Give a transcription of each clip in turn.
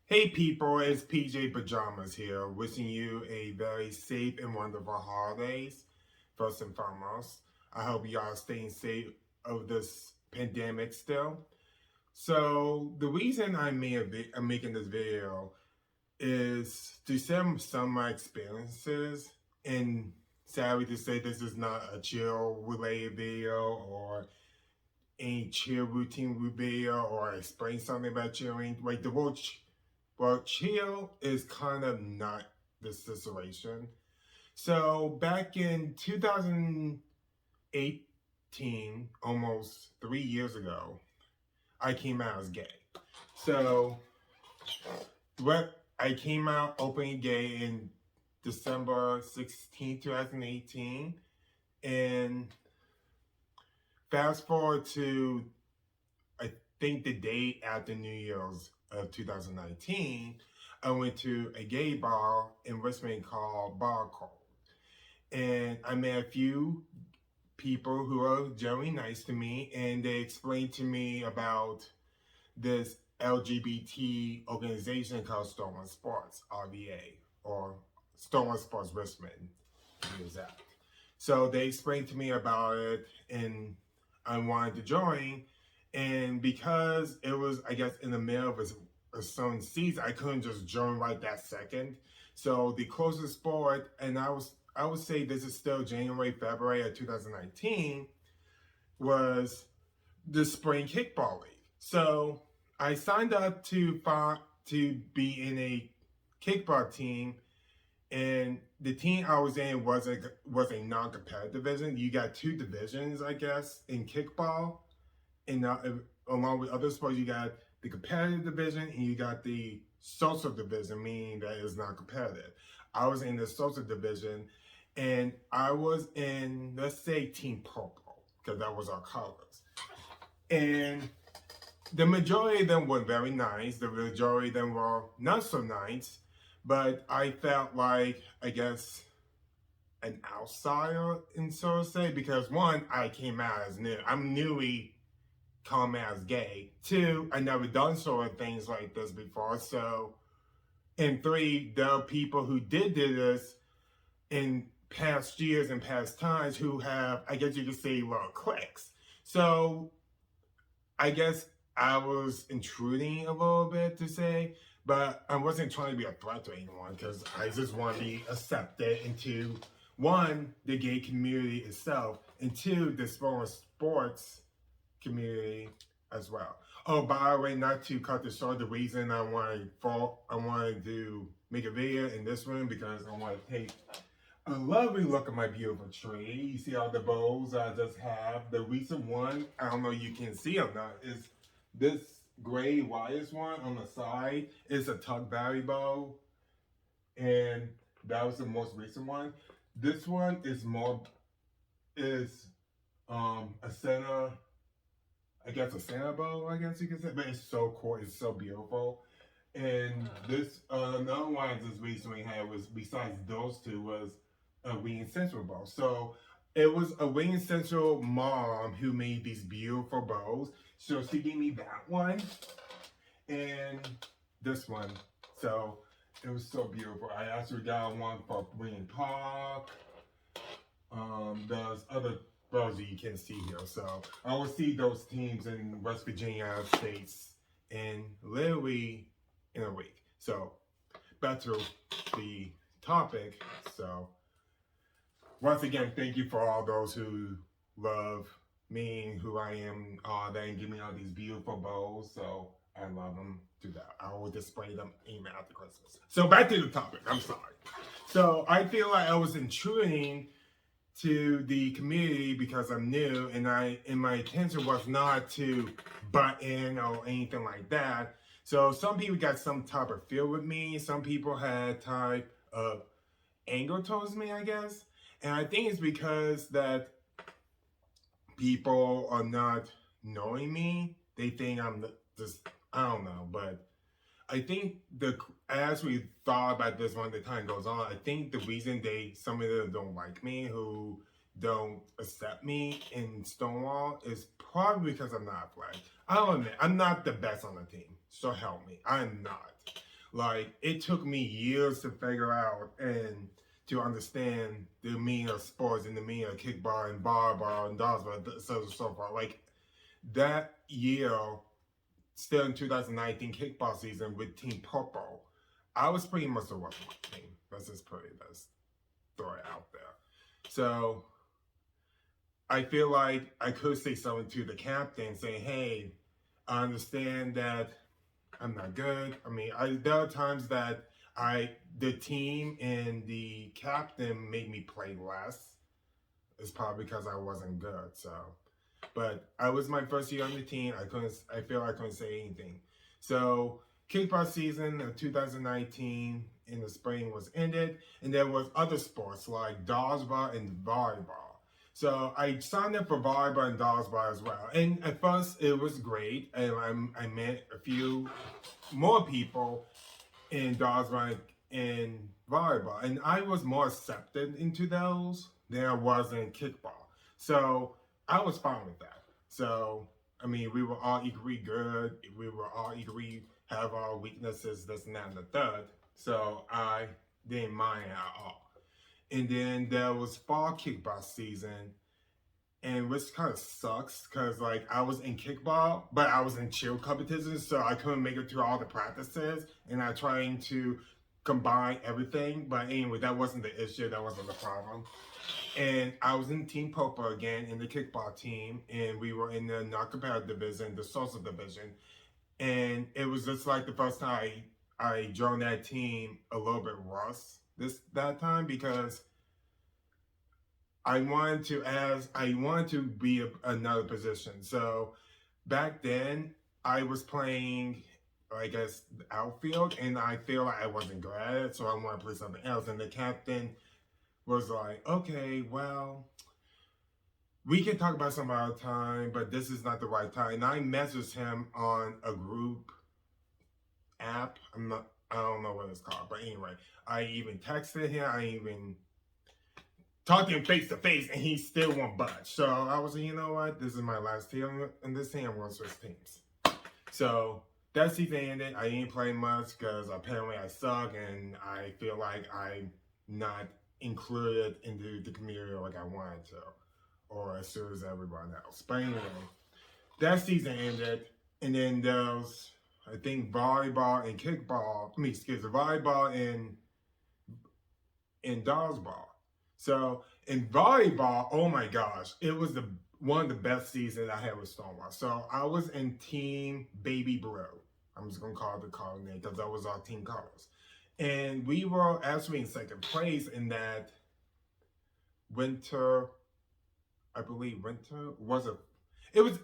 Hey people, it's PJ Pajamas here, wishing you a very safe and wonderful holidays, first and foremost. I hope you all are staying safe of this pandemic still. So the reason I'm making this video is to share some of my experiences, and sadly to say this is not a chill related video or any chill routine video or explain something about chilling. Like well, chill is kind of not the situation. So back in 2018, almost 3 years ago, I came out as gay. So what I came out openly gay in December 16, 2018, and fast forward to I think the day after New Year's of 2019, I went to a gay bar in Richmond called Bar Code. And I met a few people who are generally nice to me, and they explained to me about this LGBT organization called Stonewall Sports, RVA, or Stonewall Sports Richmond, to be exact. So they explained to me about it, and I wanted to join. And because it was, I guess, in the middle of a certain season, I couldn't just join right that second. So the closest sport, and I would say this is still January, February of 2019, was the spring kickball league. So I signed up to be in a kickball team, and the team I was in was a non-competitive division. You got two divisions, I guess, in kickball, and along with other sports, you got the competitive division and you got the social division, meaning that it's not competitive. I was in the social division, and I was in, let's say, Team Purple, because that was our colors. And the majority of them were very nice. The majority of them were not so nice, but I felt like, I guess, an outsider, in so to say, because one, I came out as new. I'm newly come out as gay. Two, I never done sort of things like this before. So, and three, there are people who did this in past years and past times who have, I guess you could say, little clicks. So, I guess I was intruding a little bit to say, but I wasn't trying to be a threat to anyone because I just want to be accepted into one, the gay community itself, and two, the sports community as well. Oh, by the way, not to cut this short, the reason I wanted to make a video in this room because I want to take a lovely look at my beautiful tree. You see all the bows I just have. The recent one, I don't know if you can see or not, is this gray wires one on the side. It's a tuck berry bow, and that was the most recent one. This one is a center, I guess a Santa bow, I guess you could say, but it's so cool, it's so beautiful. And this, another one I just recently had was, besides those two, was a Wing Central bow. So it was a Wing Central mom who made these beautiful bows. So she gave me that one and this one. So it was so beautiful. I actually got one for Wing Park. There's other bows that you can see here. So I will see those teams in West Virginia States in literally in a week. So back to the topic. So once again, thank you for all those who love me, who I am, that and give me all these beautiful bows. So I love them to that. I will display them even after Christmas. So back to the topic. I'm sorry. So I feel like I was intruding to the community because I'm new, and my intention was not to butt in or anything like that. So some people got some type of feel with me. Some people had type of anger towards me, I guess. And I think it's because that people are not knowing me. They think I'm just, I don't know, but I think as we thought about this when the time goes on, I think the reason some of them don't like me, who don't accept me in Stonewall, is probably because I'm not black. I'll admit, I'm not the best on the team, so help me. I'm not. Like, it took me years to figure out and to understand the meaning of sports and the meaning of kickball and volleyball and dodgeball, so forth. Like, that year, still in 2019 kickball season with Team Purple, I was pretty much the one team. Let's just throw it out there. So I feel like I could say something to the captain saying, hey, I understand that I'm not good. I mean, there are times that the team and the captain made me play less. It's probably because I wasn't good. So, but I was my first year on the team. I feel I couldn't say anything. So, kickball season of 2019 in the spring was ended, and there was other sports like dodgeball and volleyball. So I signed up for volleyball and dodgeball as well. And at first it was great, and I met a few more people in dodgeball and volleyball, and I was more accepted into those than I was in kickball. So I was fine with that. So I mean, we were all equally good. We were all equally have our weaknesses, this and that and the third. So I didn't mind at all. And then there was fall kickball season, and which kind of sucks because like I was in kickball, but I was in cheer competitions, so I couldn't make it through all the practices, and I trying to combine everything. But anyway, that wasn't the issue. That wasn't the problem. And I was in Team Popa again in the kickball team, and we were in the non-competitive division, the social division, and it was just like the first time I joined that team a little bit worse that time because I wanted to be another position. So back then I was playing, I guess, the outfield, and I feel like I wasn't good at it, so I want to play something else. And the captain was like, okay, well, we can talk about some other time, but this is not the right time. And I messaged him on a group app. I don't know what it's called, but anyway, I even texted him. I even talked to him face to face, and he still won't budge. So I was like, you know what? This is my last team, and this team I'm going to switch teams. So that season ended. I didn't play much because apparently I suck, and I feel like I'm not included into the community like I wanted to, or as soon as everyone else. But anyway, that season ended, and then there was, I think, volleyball and volleyball and dodgeball. So in volleyball, oh my gosh, it was one of the best seasons I had with Stonewall. So I was in Team Baby Blue. I'm just gonna call it the color name because that was our team colors. And we were actually in second place in that winter, I believe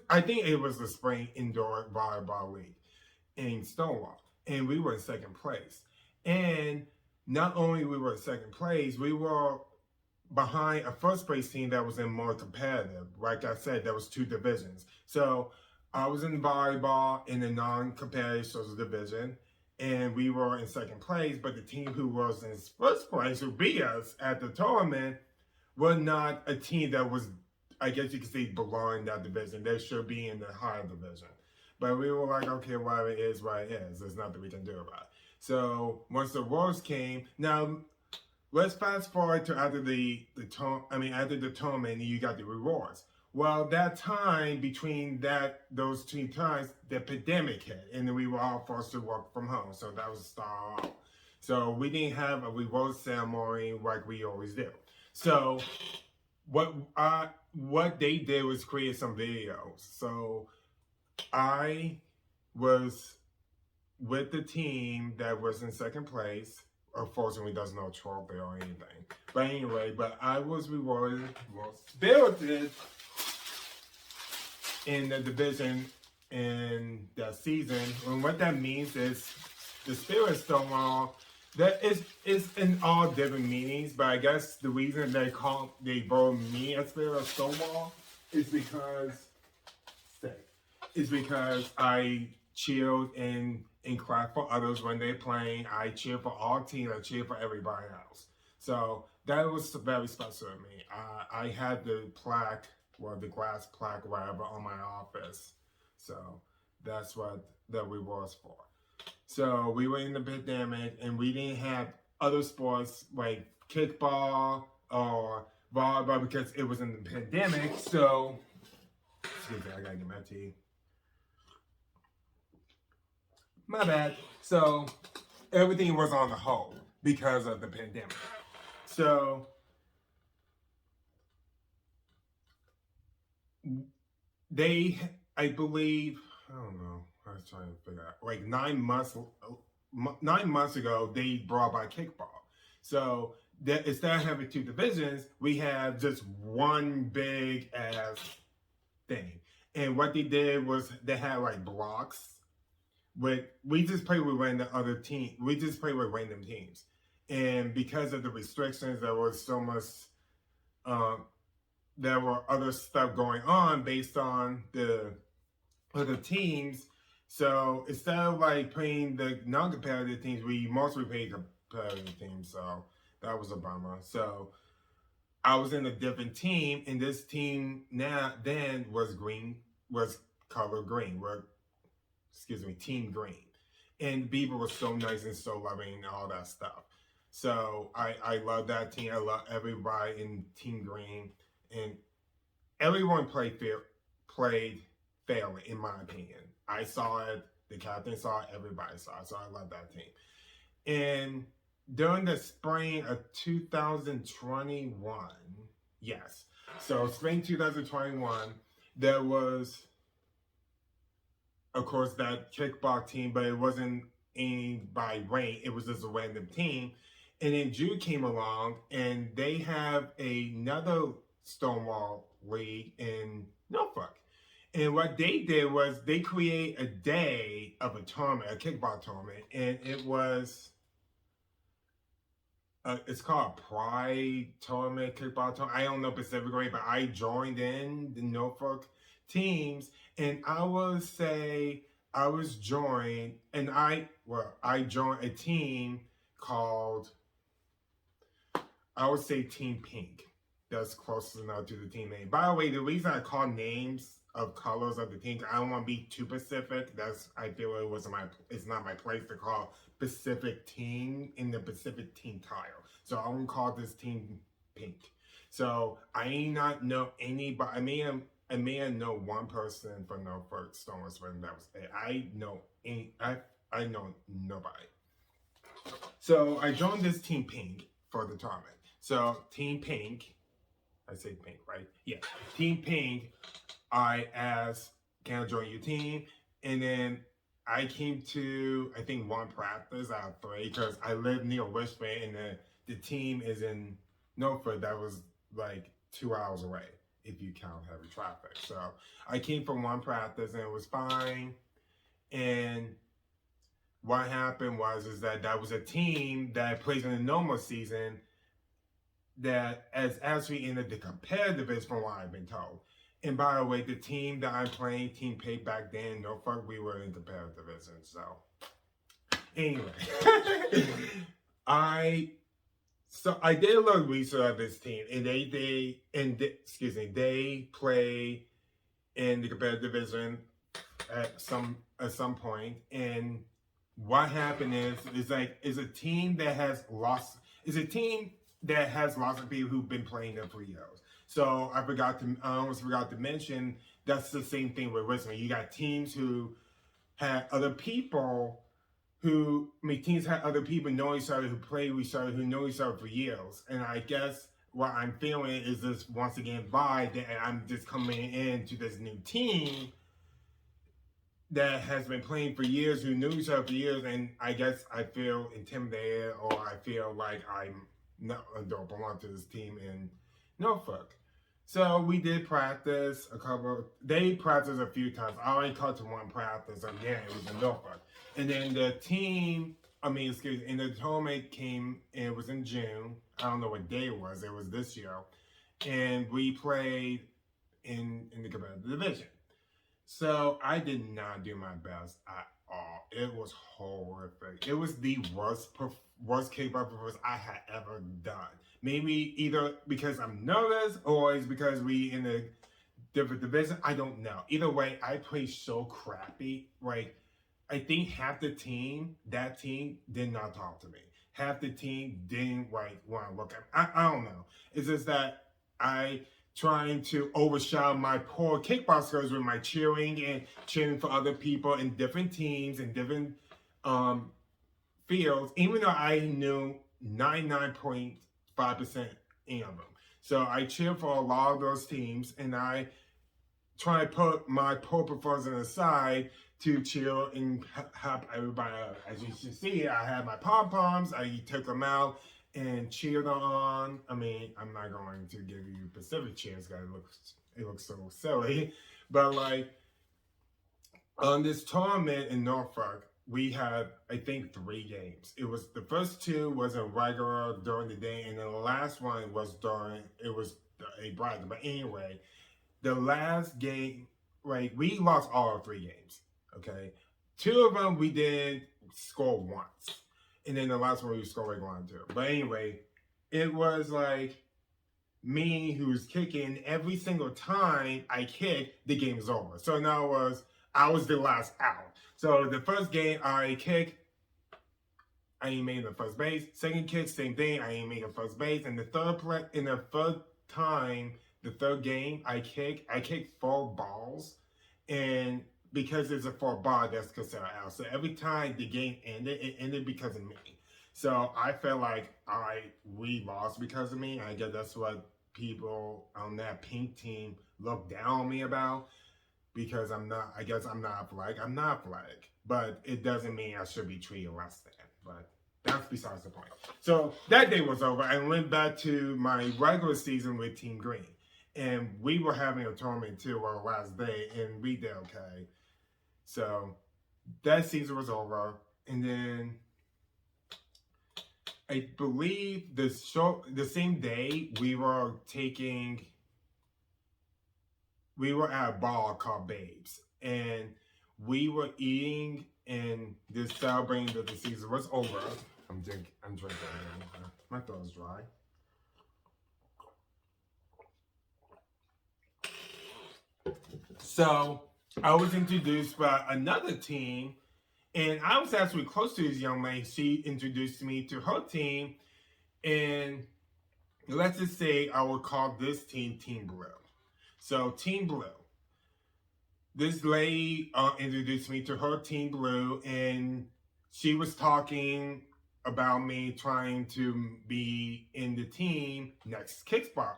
I think it was the spring indoor volleyball league in Stonewall. And we were in second place. And not only we were in second place, we were behind a first place team that was in more competitive. Like I said, there was two divisions. So I was in volleyball in the non-competitive social division, and we were in second place, but the team who was in first place, who beat us at the tournament, were not a team that was, I guess you could say, belong in that division. They should be in the higher division. But we were like, okay, well, it is what it is. There's nothing we can do about it. So once the awards came, now let's fast forward to after the tournament, you got the rewards. Well, that time between those two times, the pandemic hit, and then we were all forced to work from home. So that was a start off. So we didn't have a reward ceremony like we always do. So what they did was create some videos. So I was with the team that was in second place. Unfortunately, there's no trophy or anything. But anyway, I was spirited in the division in that season. And what that means is the Spirit Stonewall, that is in all different meanings, but I guess the reason they voted me as Spirit Stonewall is because I chilled and clap for others when they're playing. I cheer for all teams. I cheer for everybody else. So that was very special to me. I had the plaque, or the glass plaque, whatever, on my office. So that's what the reward's for. So we were in the pandemic, and we didn't have other sports like kickball or volleyball because it was in the pandemic. So, excuse me, I gotta get my tea. My bad. So everything was on the hold because of the pandemic. So they, I believe, I don't know. I was trying to figure out. Like 9 months ago, they brought back kickball. So that instead of having two divisions, we have just one big ass thing. And what they did was they had like blocks. We just play with random other team. We just play with random teams, and because of the restrictions, there was so much. Um, there were other stuff going on based on the other teams. So instead of like playing the non-competitive teams, we mostly played competitive teams. So that was a bummer. So I was in a different team, and this team then was color green. Team green. And people were so nice and so loving and all that stuff. So I love that team. I love everybody in Team Green. And everyone played fairly, in my opinion. I saw it, the captain saw it, everybody saw it. So I love that team. And during the spring of 2021, yes. So spring 2021, there was, of course, that kickball team, but it wasn't aimed by rank. It was just a random team. And then Jude came along, and they have another Stonewall League in Norfolk. And what they did was they create a day of a tournament, a kickball tournament, and it was, it's called Pride Tournament, Kickball Tournament. I don't know specifically, but I joined in the Norfolk teams, and I would say I joined a team called, I would say Team Pink. That's close enough to the team name. By the way, the reason I call names of colors of the teams, I don't want to be too specific. I feel it's not my place to call specific team in the specific team title. So I'm gonna call this team Pink. So I may not know anybody. I may know one person from Norfolk Stonewall Sports, and that was it. I know nobody. So I joined this Team Pink for the tournament. So Team Pink, I say Pink, right? Yeah. Team Pink, I asked, can I join your team? And then I came to, I think, one practice out of three, because I live near Richmond, and the team is in Norfolk. That was like 2 hours away, if you count heavy traffic. So I came from one practice, and it was fine. And what happened was that was a team that plays in the normal season that has actually entered the competitive division, from what I've been told. And by the way, the team that I'm playing, Team Pink back then, Norfolk, we were in competitive division. So anyway, I did a little research of this team, and they play in the competitive division at some point. And what happened is a team that has lost. Is a team that has lots of people who've been playing there for years. So I almost forgot to mention, that's the same thing with Richmond. You got teams who had other people teams had other people know each other, who play with each other, who know each other for years. And I guess what I'm feeling is this, once again, vibe that I'm just coming into this new team that has been playing for years, who knew each other for years, and I guess I feel intimidated, or I feel like I don't belong to this team in Norfolk. So we did practice they practiced a few times. I only caught to one practice, and yeah, it was in Norfolk. And then the tournament came, and it was in June. I don't know what day it was this year. And we played in the competitive division. So I did not do my best at all. It was horrific. It was the worst kickball performance I had ever done. Maybe either because I'm nervous, or it's because we in a different division. I don't know. Either way, I played so crappy. Like, I think half the team, that team, did not talk to me. Half the team didn't like want to look at me. I don't know. It's just that I trying to overshadow my poor kickboxers with my cheering and cheering for other people in different teams and different um, fields, even though I knew 99.5% of them. So I cheer for a lot of those teams, and I try to put my poor performance aside to chill and help everybody out. As you can see, I had my pom-poms, I took them out and cheered on. I mean, I'm not going to give you specific cheers because it looks so silly. But like, on this tournament in Norfolk, we had, I think, 3 games. It was, the first 2 was a regular during the day, and then the last one was a bracket. But anyway, the last game, like, we lost all our 3 games, okay? 2 of them we did score once, and then the last one we scored like 1 or 2. But anyway, it was like me who's kicking. Every single time I kick, the game is over. So now I was the last out. So the first game I kick, I ain't made the first base. Second kick, same thing, I ain't made the first base. And the third game I kicked 4 balls, and because it's a 4 ball, that's considered out. So every time the game ended, it ended because of me. So I felt like we lost because of me. I guess that's what people on that pink team look down on me about, because I'm not athletic. I'm not athletic, but it doesn't mean I should be treated less than. But that's besides the point. So that day was over. I went back to my regular season with Team Green. And we were having a tournament too, our last day, and we did okay. So that season was over. And then I believe the same day we were at a bar called Babes, and we were eating and just celebrating that the season was over. I'm drinking. My throat is dry. So I was introduced by another team, and I was actually close to this young lady. She introduced me to her team, and let's just say I would call this team Team Blue. So Team Blue. This lady introduced me to her Team Blue, and she was talking about me trying to be in the team next kickball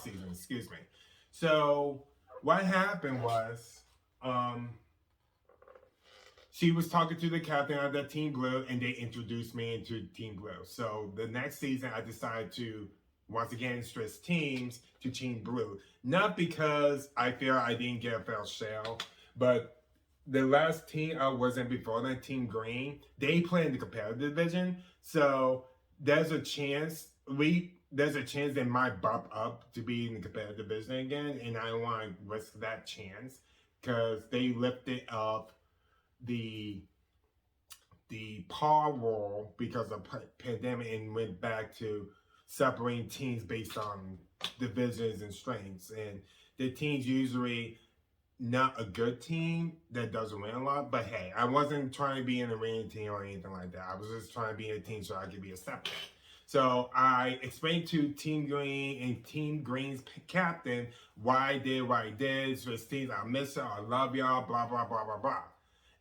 season. Excuse me. So what happened was, she was talking to the captain of that Team Blue, and they introduced me into Team Blue. So the next season, I decided to once again switch teams to Team Blue. Not because I feel I didn't get a fair share, but the last team I was in before that, Team Green, they play in the competitive division. So there's a chance they might bump up to be in the competitive division again, and I don't want to risk that chance because they lifted up the par rule because of pandemic and went back to separating teams based on divisions and strengths. And the teams usually not a good team that doesn't win a lot, but hey, I wasn't trying to be in a winning team or anything like that. I was just trying to be in a team so I could be accepted. So I explained to Team Green and Team Green's captain why I did what I did. So teams, I miss y'all, I love y'all, blah, blah, blah, blah, blah.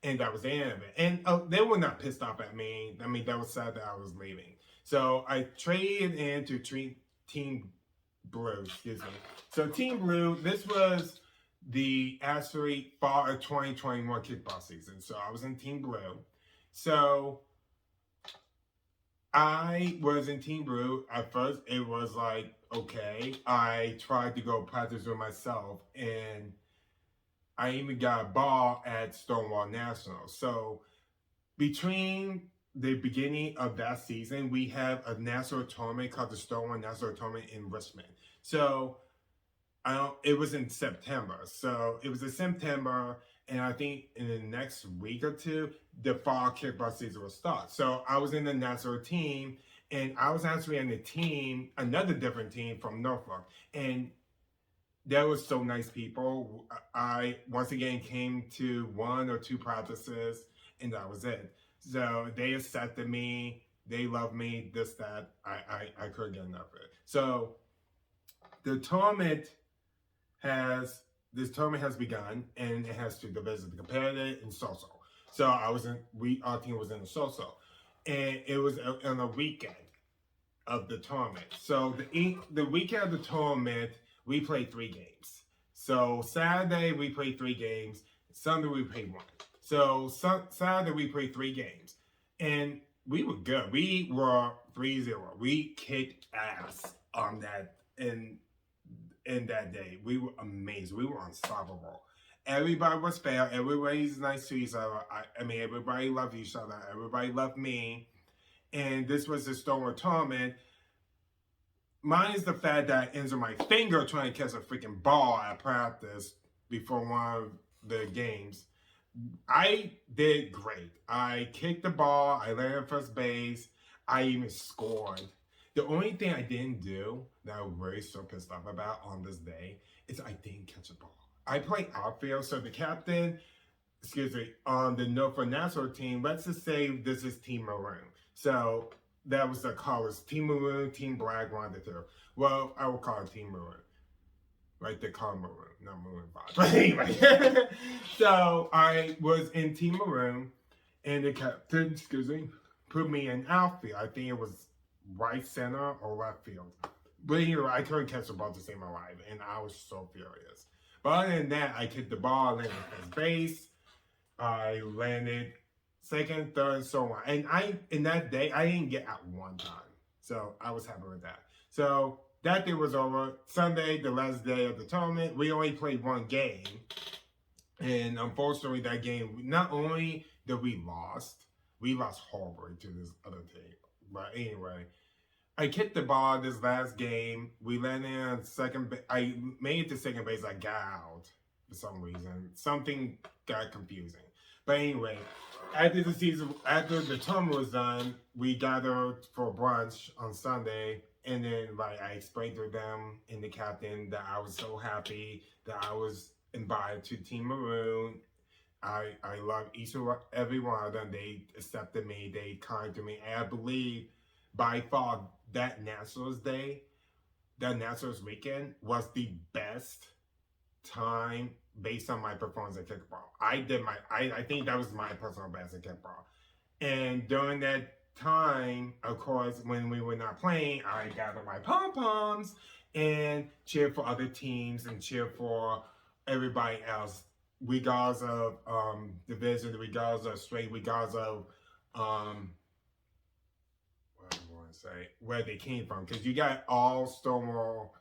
And that was the end of it. And they were not pissed off at me. I mean, that was sad that I was leaving. So I traded into Team Blue, excuse me. So Team Blue, this was the actually fall of 2021 kickball season. So I was in Team Blue. So I was in Team Blue. At first, it was like, okay. I tried to go practice with myself, and I even got a ball at Stonewall National. So between the beginning of that season, we have a national tournament called the Stonewall National Tournament in Richmond. So it was in September. So it was in September, and I think in the next week or two, the fall kickball season will start. So I was in the national team, and I was actually on the team, another different team from Norfolk. And They were so nice people. I once again came to 1 or 2 practices, and that was it. So they accepted me. They loved me. This, that. I couldn't get enough of it. So the tournament has this tournament has begun, and it has 2 divisions: the competitive and social. So our team was in the social, and it was on a weekend of the tournament. So the weekend of the tournament, we played 3 games. So Saturday we played 3 games. Sunday we played 1. So Saturday we played 3 games, and we were good. We were 3-0. We kicked ass on that in that day. We were amazing. We were unstoppable. Everybody was fair. Everybody's nice to each other. I mean, everybody loved each other. Everybody loved me. And this was the Stonewall tournament. Mine is the fact that I injured my finger trying to catch a freaking ball at practice before one of the games. I did great. I kicked the ball. I landed at first base. I even scored. The only thing I didn't do that I'm very so pissed off about on this day is I didn't catch a ball. I play outfield, so the captain, on the Norfolk National team, let's just say this is Team Maroon. So that was the colors: Team Maroon, Team Black, 1 to 2. Well, I will call it Team Maroon. Like they call Maroon, not Maroon 5. But anyway, so I was in Team Maroon, and the captain, put me in outfield. I think it was right center or left field. But anyway, I couldn't catch the ball to save my life, and I was so furious. But other than that, I kicked the ball, landed at first base. I landed second, third, and so on. And in that day, I didn't get out 1 time. So I was happy with that. So that day was over. Sunday, the last day of the tournament, we only played 1 game. And unfortunately, that game, not only did we lost horribly to this other team. But anyway, I kicked the ball this last game. We landed on second base. I made it to second base. I got out for some reason. Something got confusing. But anyway, after the tournament was done, we gathered for brunch on Sunday. And then I explained to them and the captain that I was so happy that I was invited to Team Maroon. I love each and every one of them. They accepted me. They kind to me. And I believe by far that Nationals Day, that Nationals weekend was the best time based on my performance at kickball. I think that was my personal best at kickball. And during that time, of course, when we were not playing, I gathered my pom-poms and cheered for other teams and cheered for everybody else, regardless of division, regardless of strength, regardless of what do I want to say, where they came from. Because you got all Stonewall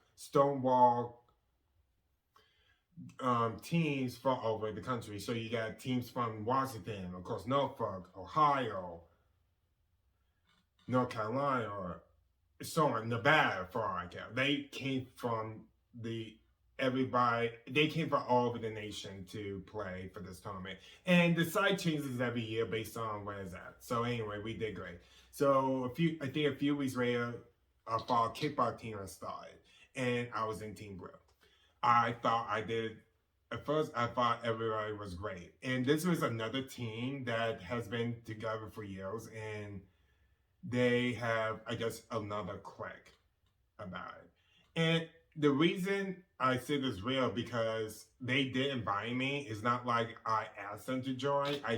teams from over the country. So you got teams from Washington, of course, Norfolk, Ohio, North Carolina, or so on, Nevada, for all I care. They came from they came from all over the nation to play for this tournament. And the site changes every year based on where it's at. So anyway, we did great. So I think a few weeks later, our fall kickball team had started, and I was in Team Blue. At first I thought everybody was great. And this was another team that has been together for years, and they have, I guess, another click about it. And the reason I say this real, because they did invite me. It's not like I asked them to join. I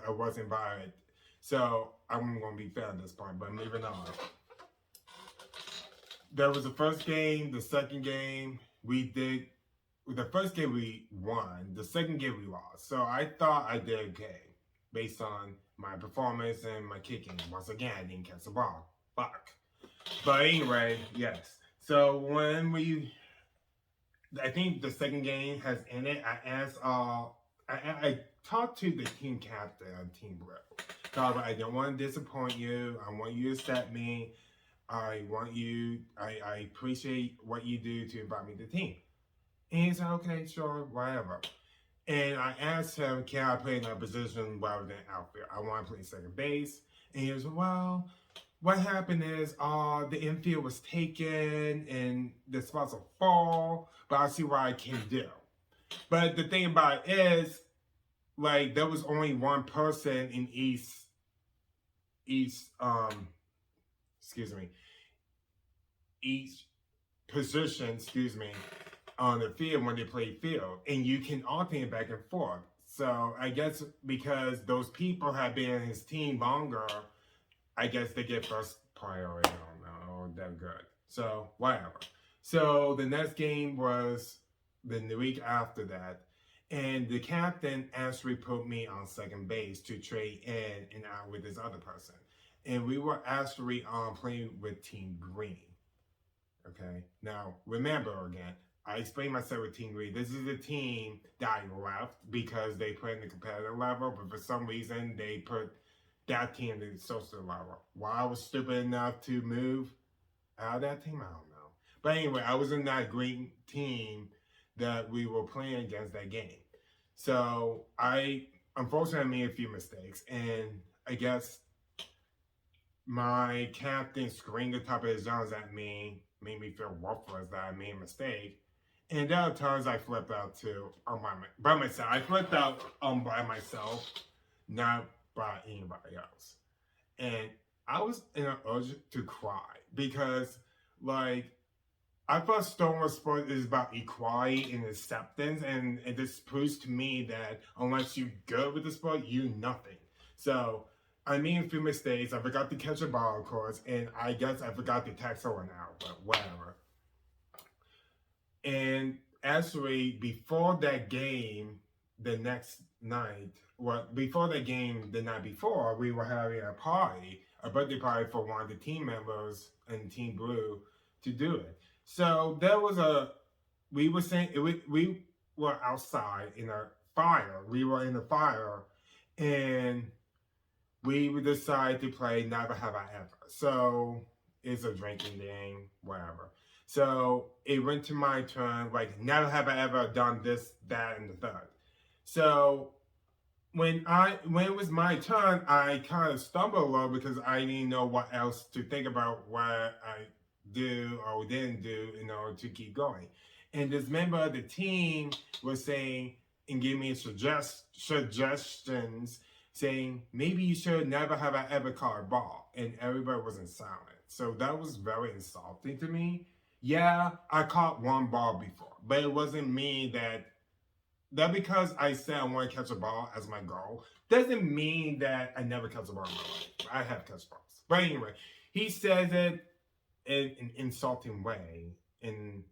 was invited. So I'm going to be fair on this part, but moving on. There was the first game, the second game. The first game we won. The second game we lost. So I thought I did okay based on my performance and my kicking. Once again, I didn't catch the ball. Fuck. But anyway, yes. So I think the second game has ended. I talked to the team captain of Team Blue. I don't want to disappoint you. I want you to accept me. I appreciate what you do to invite me to the team. And he said, okay, sure, whatever. And I asked him, can I play in a position rather than outfield? I want to play second base. And he was, well, what happened is the infield was taken and the spots are full, but I see what I can do. But the thing about it is, like, there was only one person in each excuse me, each position, on the field when they play field, and you can alternate back and forth. So I guess because those people have been in his team longer, I guess they get first priority. I don't know, they're good. So whatever. So the next game was the week after that, and the captain actually put me on second base to trade in and out with this other person, and we were actually playing with Team Green. Okay, now remember again, I explained myself with Team Green. This is a team that I left because they put in the competitive level, but for some reason they put that team in the social level. Why I was stupid enough to move out of that team, I don't know. But anyway, I was in that green team that we were playing against that game. So I unfortunately made a few mistakes, and I guess my captain screamed the top of his lungs at me, made me feel worthless that I made a mistake. And there are times I flipped out too by myself. I flipped out by myself, not by anybody else. And I was in an urge to cry because, like, I thought Stonewall Sports is about equality and acceptance, and this proves to me that unless you're good with the sport, you nothing. So I made a few mistakes. I forgot to catch a ball, of course, and I guess I forgot to tag someone out, but whatever. And actually, before that game, the next night, before the game, the night before, we were having a birthday party for one of the team members in Team Blue to do it. So there was we were outside in a fire. We were in a fire, and we would decide to play Never Have I Ever. So it's a drinking game, whatever. So it went to my turn, like, never have I ever done this, that, and the third. So when it was my turn, I kind of stumbled a little because I didn't know what else to think about, what I do or didn't do in order to keep going. And this member of the team was saying and gave me suggestions, saying maybe you should never have I ever caught a ball, and everybody wasn't silent. So that was very insulting to me. Yeah, I caught one ball before, but it wasn't me that because I said I want to catch a ball as my goal, doesn't mean that I never catch a ball in my life. I have catch balls. But anyway, he says it in an insulting way, and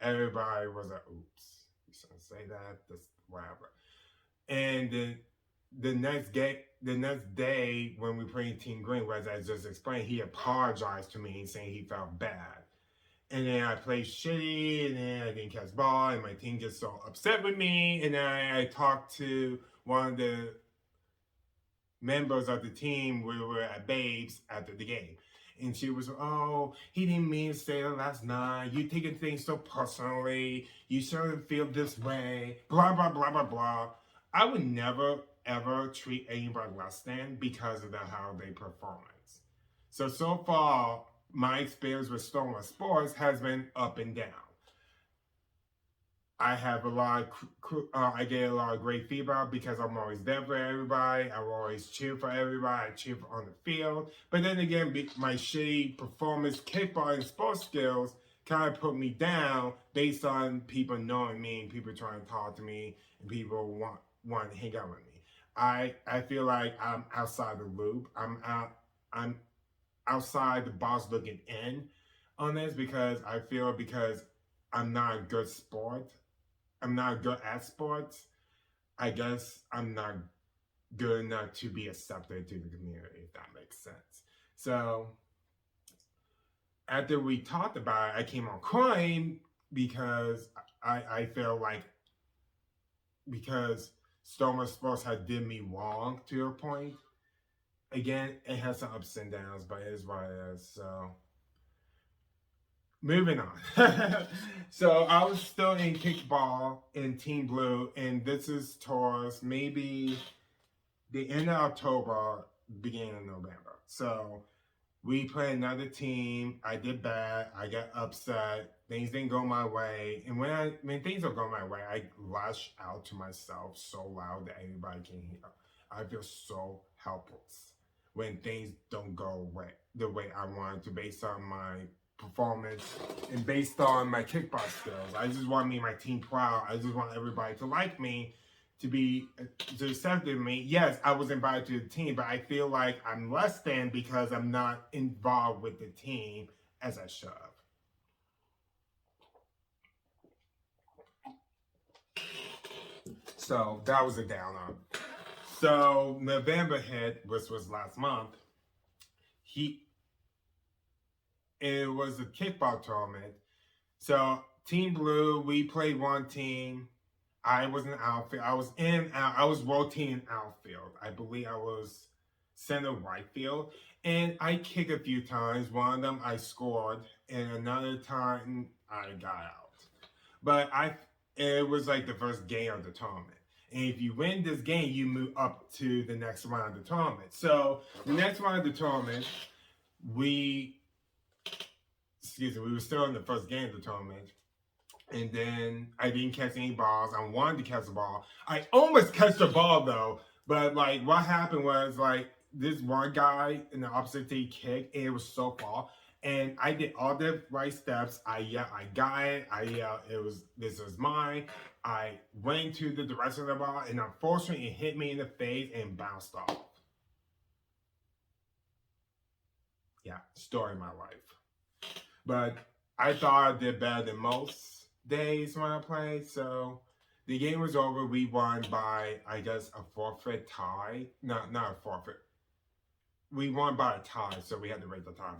everybody was like, oops, you shouldn't say that, that's whatever. And the next day when we played Team Green, as I just explained, he apologized to me saying he felt bad. And then I played shitty, and then I didn't catch ball, and my team gets so upset with me. And then I talked to one of the members of the team. We were at Babes after the game. And she was, oh, he didn't mean to say that last night. You taking things so personally. You shouldn't feel this way. Blah, blah, blah, blah, blah. I would never, ever treat anybody less than because of how they performance. So far, my experience with Stonewall Sports has been up and down. I have I get a lot of great feedback because I'm always there for everybody. I always cheer for everybody. I cheer on the field. But then again, my shitty performance, kickball, and sports skills kind of put me down based on people knowing me and people trying to talk to me and people want to hang out with me. I feel like I'm outside the loop. I'm outside the box looking in on this because I'm not a good sport. I'm not good at sports. I guess I'm not good enough to be accepted to the community, if that makes sense. So after we talked about it, I came on crying because I feel like because Stonewall Sports had did me wrong to a point. Again, it has some ups and downs, but it is what it is. So, moving on. So, I was still in kickball in Team Blue, and this is towards maybe the end of October, beginning of November. So, We played another team. I did bad. I got upset. Things didn't go my way. And when things don't go my way, I lash out to myself so loud that everybody can hear. I feel so helpless when things don't go the way I wanted to based on my performance and based on my kickbox skills. I just want me and my team proud. I just want everybody to like me, to accept me. Yes, I was invited to the team, but I feel like I'm less than because I'm not involved with the team as I should have. So that was a downer. So November hit, which was last month. It was a kickball tournament. So Team Blue, we played one team. I was in outfield. I was rotating outfield. I believe I was center right field. And I kicked a few times. One of them I scored, and another time I got out. But it was like the first game of the tournament. And if you win this game, you move up to the next round of the tournament. So the next round of the tournament, we were still in the first game of the tournament. And then I didn't catch any balls. I wanted to catch the ball. I almost catch the ball though. But like what happened was like this one guy in the opposite team kicked and it was so far. And I did all the right steps. I got it. This was mine. I went to the direction of the ball and unfortunately it hit me in the face and bounced off. Yeah, story of my life. But I thought I did better than most days when I played. So the game was over. We won by, I guess, a forfeit tie. Not a forfeit. We won by a tie, so we had to rate the tie.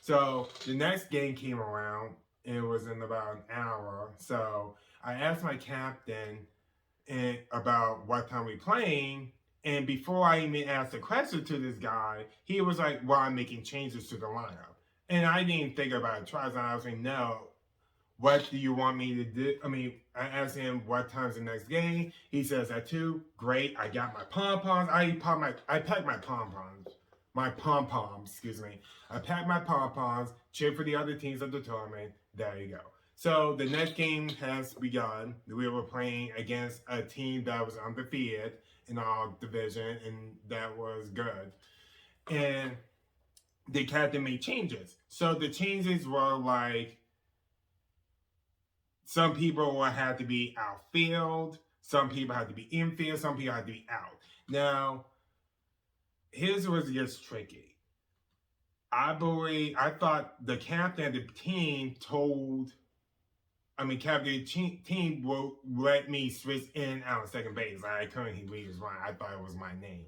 So the next game came around. It was in about an hour. So I asked my captain about what time we playing. And before I even asked the question to this guy, he was like, well, I'm making changes to the lineup. And I didn't think about it twice. I was like, no, what do you want me to do? I asked him what time's the next game. He says at 2. Great. I got my pom-poms. I packed my pom-poms. I packed my pom-poms, cheered for the other teams of the tournament. There you go. So the next game has begun. We were playing against a team that was undefeated in our division, and that was good. And the captain made changes. So the changes were like, some people would have to be outfield, some people had to be infield, some people had to be out. Now, here's where it gets tricky. I thought the captain of the team captain of the team will let me switch in and out of second base. I couldn't read his line. I thought it was my name.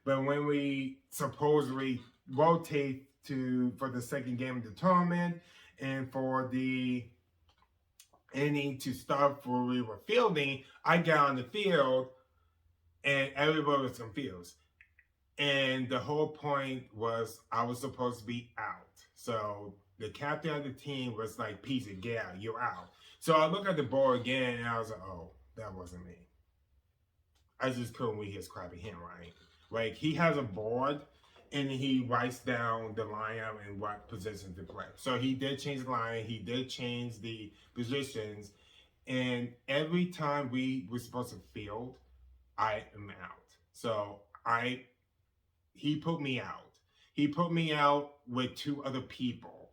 But when we supposedly rotate for the second game of the tournament and for the inning to start where we were fielding, I got on the field and everybody was confused. And the whole point was I was supposed to be out. So the captain of the team was like, "Peace, get out, you're out." So I look at the board again and I was like, oh, that wasn't me. I just couldn't read his crappy handwriting. Like, he has a board and he writes down the lineup and what position to play. So he did change the line, he did change the positions, and every time we were supposed to field, I am out. So he put me out. He put me out with 2 other people.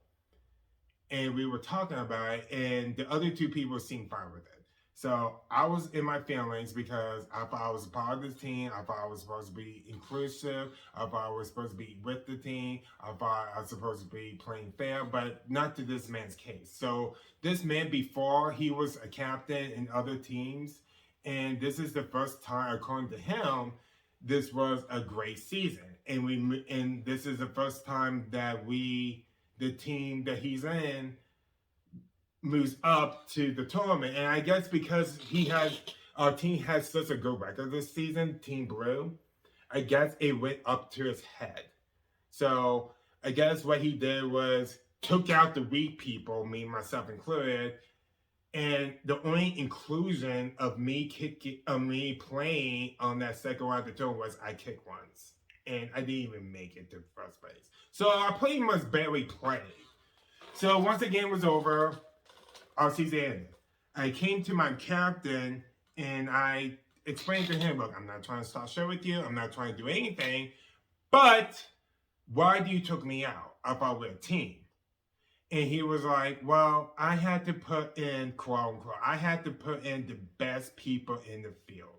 And we were talking about it, and the other 2 people seemed fine with it. So I was in my feelings because I thought I was a part of this team. I thought I was supposed to be inclusive. I thought I was supposed to be with the team. I thought I was supposed to be playing fair, but not to this man's case. So this man, before, he was a captain in other teams, and this is the first time, according to him, this was a great season. And this is the first time that the team that he's in moves up to the tournament. And I guess because our team has such a good record this season, Team Blue, I guess it went up to his head. So I guess what he did was took out the weak people, me, myself included, and the only inclusion of me playing on that second round of the tournament was I kicked once. and I didn't even make it to first base. So I pretty much barely played. So once the game was over, our season ended. I came to my captain and I explained to him, look, I'm not trying to start shit with you. I'm not trying to do anything. But why do you took me out? I thought we're a team. And he was like, well, I had to put in, quote unquote, I had to put in the best people in the field.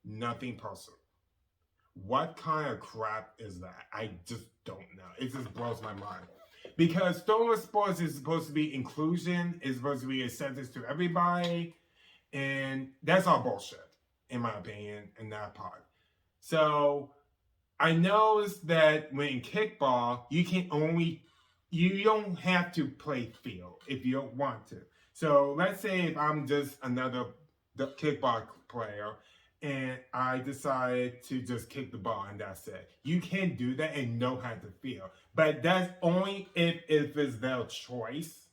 Nothing personal. What kind of crap is that? I just don't know. It just blows my mind. Because Stonewall Sports is supposed to be inclusion, is supposed to be a sentence to everybody, and that's all bullshit, in my opinion, in that part. So I noticed that when in kickball, you don't have to play field if you don't want to. So let's say if I'm just another kickball player and I decided to just kick the ball and that's it. You can do that and know how to feel. But that's only if it's their choice,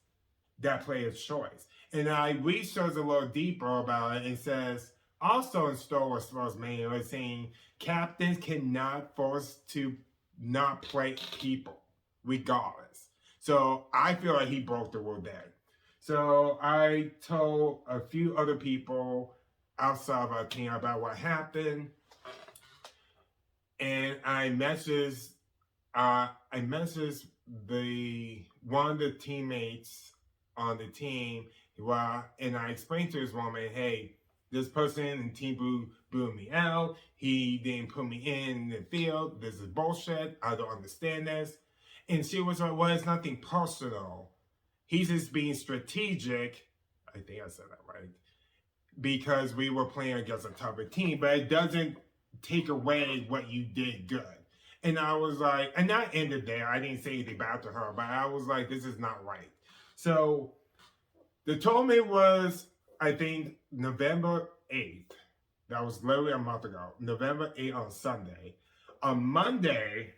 that player's choice. And I researched a little deeper about it and says, also in Stonewall Sports manual, it's saying captains cannot force to not play people, regardless. So I feel like he broke the rule there. So I told a few other people outside of our team about what happened, and I messaged the one of the teammates on the team, and I explained to this woman, hey, this person in team blew me out. He didn't put me in the field. This is bullshit. I don't understand this. And she was like, well, it's nothing personal. He's just being strategic. I think I said that right. Because we were playing against a tougher team, but it doesn't take away what you did good. And I was like, and that ended there. I didn't say anything bad to her, but I was like, this is not right. So the tournament was, I think, November 8th. That was literally a month ago. November 8th on Sunday. On Monday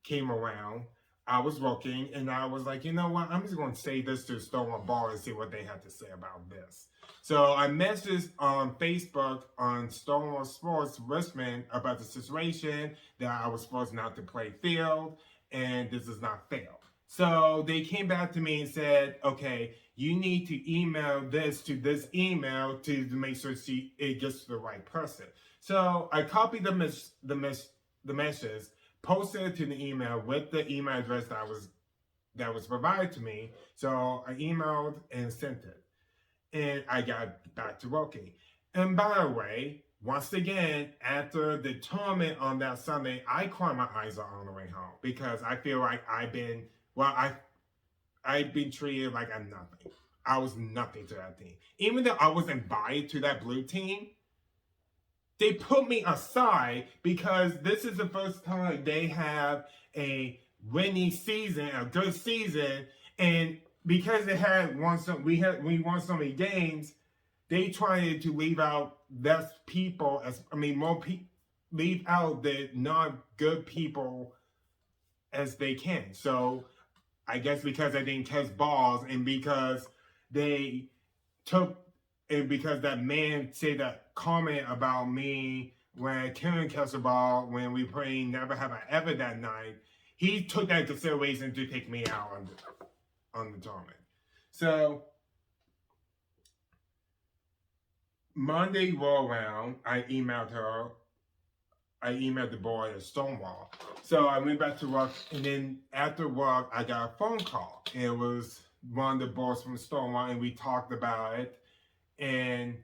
came around. I was working, and I was like, you know what? I'm just going to say this to Stonewall Ball and see what they had to say about this. So I messaged on Facebook on Stonewall Sports Richmond about the situation that I was supposed not to play field, and this is not fair. So they came back to me and said, okay, you need to email this to this email to make sure it gets to the right person. So I copied the message, posted it to the email with the email address that was provided to me. So I emailed and sent it. And I got back to working. And by the way, once again, after the tournament on that Sunday, I cried my eyes out on the way home because I feel like I've been treated like I'm nothing. I was nothing to that team. Even though I was invited to that blue team, they put me aside because this is the first time they have a winning season, a good season, and because we won so many games, they tried to leave out less people, leave out the not good people as they can. So I guess because I didn't catch balls and because because that man said that comment about me when I couldn't catch the ball when we played Never Have I Ever that night, he took that into consideration to take me out on the tournament. So Monday roll around, I emailed the boy at Stonewall. So I went back to work, and then after work, I got a phone call. And it was one of the boys from Stonewall, and we talked about it. And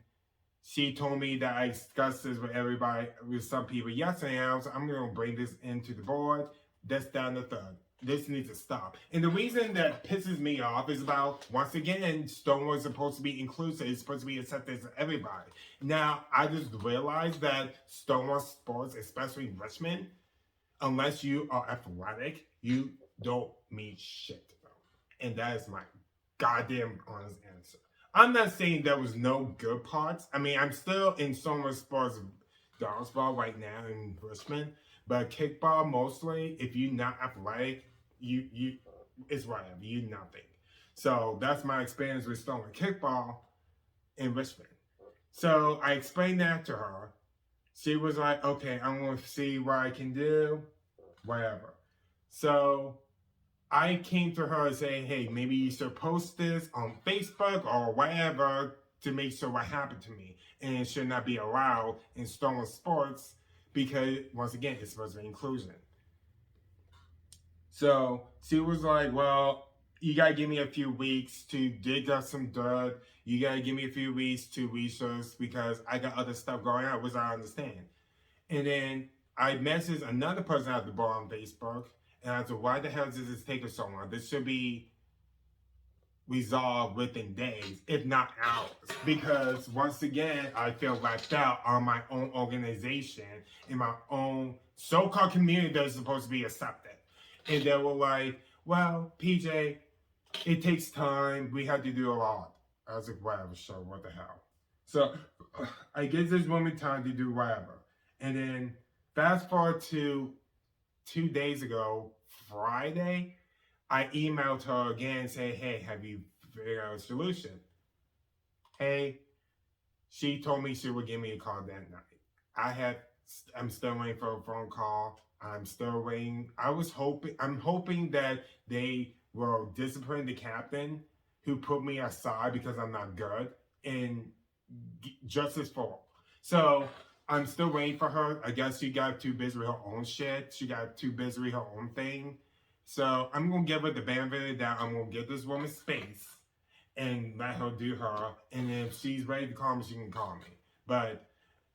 she told me that I discussed this with some people yesterday. And I was like, I'm going to bring this into the board. That's down the third. This needs to stop. And the reason that pisses me off is about, once again, Stonewall is supposed to be inclusive. It's supposed to be accepted to everybody. Now, I just realized that Stonewall Sports, especially Richmond, unless you are athletic, you don't mean shit. And that is my goddamn honest answer. I'm not saying there was no good parts. I mean, I'm still in Stonewall Sports dodgeball right now in Richmond. But kickball, mostly, if you're not athletic, it's whatever. You're nothing. So that's my experience with Stonewall kickball in Richmond. So I explained that to her. she was like, okay, I'm going to see what I can do, whatever. So I came to her and saying, hey, maybe you should post this on Facebook or whatever to make sure what happened to me. And it should not be allowed in Stonewall Sports because, once again, it's supposed to be inclusion. So she was like, well, you got to give me a few weeks to dig up some dirt. You got to give me a few weeks to research because I got other stuff going on, which I understand. And then I messaged another person at the bar on Facebook, and I said, why the hell does this take us so long? This should be resolved within days, if not hours. Because once again, I feel left out on my own organization, in my own so-called community that is supposed to be accepted. And they were like, well, PJ, it takes time. We have to do a lot. I was like, whatever, sure, what the hell. So I give this woman time to do whatever. And then fast forward to 2 days ago, Friday, I emailed her again and say, hey, have you figured out a solution? Hey, she told me she would give me a call that night. I'm still waiting for a phone call. I'm still waiting. I'm hoping that they will discipline the captain who put me aside because I'm not good and justice for all. So I'm still waiting for her. I guess she got too busy with her own shit. She got too busy with her own thing. So I'm going to give her the benefit of that. I'm going to give this woman space and let her do her. And if she's ready to call me, she can call me. But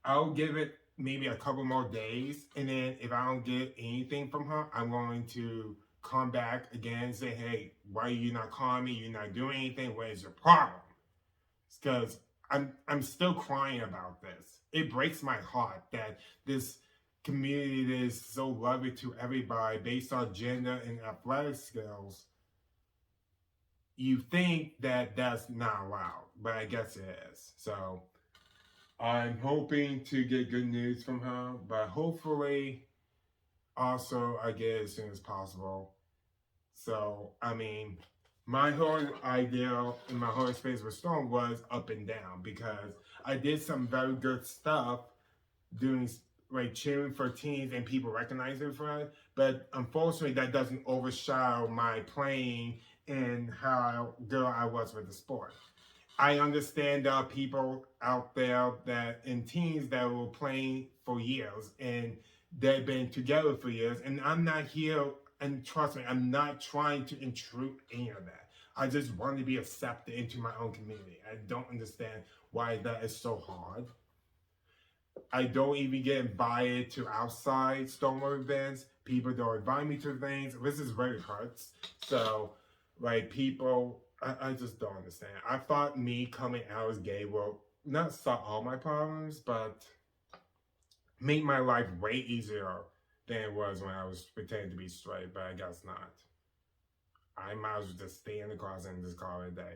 I'll give it maybe a couple more days. And then if I don't get anything from her, I'm going to come back again and say, hey, why are you not calling me? You're not doing anything. What is your problem? Because I'm still crying about this. It breaks my heart that this community that is so lovely to everybody based on gender and athletic skills, you think that that's not allowed, but I guess it is. So I'm hoping to get good news from her, but hopefully also I get it as soon as possible. So, I mean, my whole idea and my whole experience with Stone was up and down because I did some very good stuff doing like cheering for teams and people recognizing for it, but unfortunately that doesn't overshadow my playing and how good I was with the sport. I understand there are people out there that in teams that were playing for years and they've been together for years, and I'm not here, and trust me, I'm not trying to intrude any of that. I just want to be accepted into my own community. I don't understand why that is so hard. I don't even get invited to outside Stonewall events. People don't invite me to things. This is very hurts. So, like, people, I just don't understand. I thought me coming out as gay will not solve all my problems, but make my life way easier than it was when I was pretending to be straight, but I guess not. I might as well just stay in the closet and just call it a day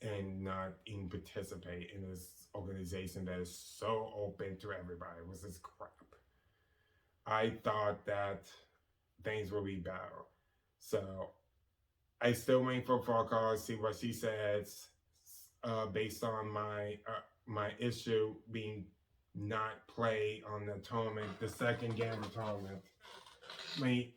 and not even participate in this organization that is so open to everybody. It was this crap. I thought that things would be better. So I still waiting for a phone call to see what she says based on my issue being not played on the tournament, the second game of the tournament. I mean,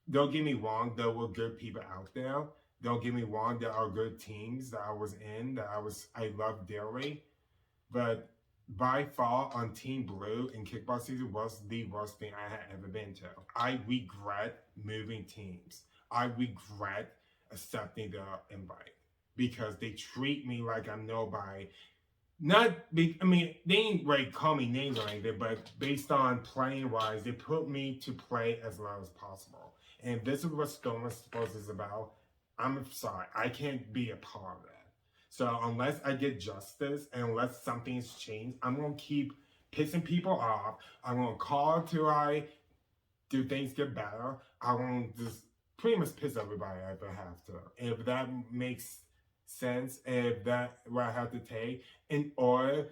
don't get me wrong, there were good people out there. Don't get me wrong, there are good teams that I was in, that I loved dearly. But by far on Team Blue in kickball season was the worst thing I had ever been to. I regret moving teams. I regret accepting the invite because they treat me like I'm nobody. They ain't like call me names or anything, but based on playing wise, they put me to play as long as possible. And if this is what Stonewall Sports is about, I'm sorry, I can't be a part of that. So unless I get justice and unless something's changed, I'm gonna keep pissing people off. I'm gonna call till I do things get better. I'm gonna just pretty much piss everybody if I have to. And if that makes sense, and if that's what I have to take in order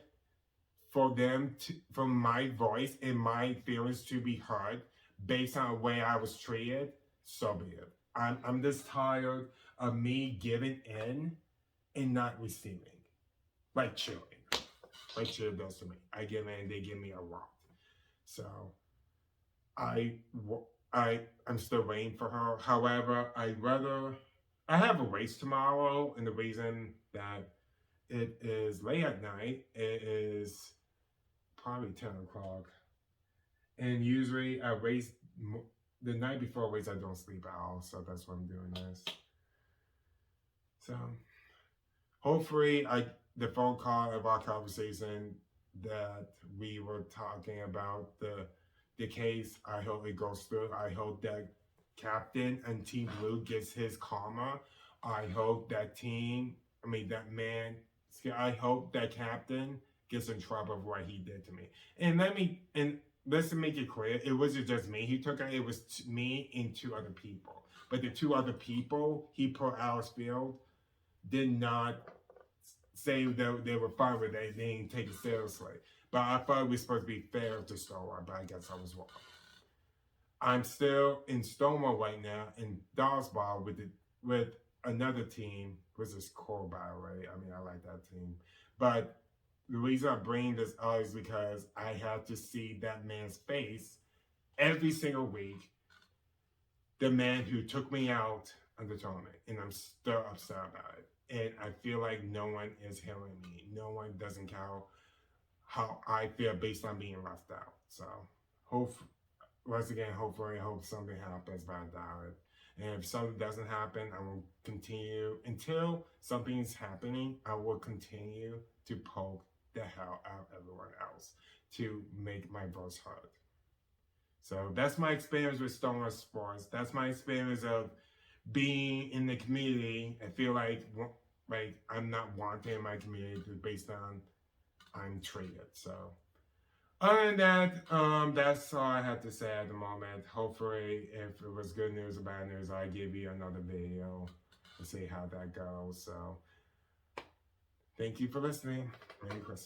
for my voice and my feelings to be heard based on the way I was treated, so be it. I'm just tired of me giving in and not receiving. Like cheering. Like cheer does to me. I give in, they give me a lot. So I'm still waiting for her. However, I have a race tomorrow, and the reason that it is late at night, it is probably 10 o'clock. And usually I race the night before I race. I don't sleep at all, so that's why I'm doing this. So hopefully, the phone call of our conversation that we were talking about the case. I hope it goes through. I hope that Captain and Team Blue gets his karma. I hope that that man. I hope that Captain gets in trouble for what he did to me. Let's make it clear, it wasn't just me he took out, it was me and 2 other people. But the 2 other people he put out of field did not say that they were fine with it, they didn't take it seriously. But I thought we were supposed to be fair to Stonewall, but I guess I was wrong. I'm still in Stonewall right now in Dodgeball with another team, which is cool, by the way. I mean, I like that team. But the reason I bring this up is because I have to see that man's face every single week. The man who took me out of the tournament, and I'm still upset about it. And I feel like no one is hearing me. No one doesn't care how I feel based on being left out. So, hopefully, I hope something happens by that. And if something doesn't happen, I will continue until something's happening. I will continue to poke the hell out of everyone else to make my voice heard. So that's my experience with Stonewall Sports. That's my experience of being in the community. I feel like I'm not wanted in my community based on I'm treated. So other than that, that's all I have to say at the moment. Hopefully, if it was good news or bad news, I'll give you another video to see how that goes. So thank you for listening. Merry Christmas.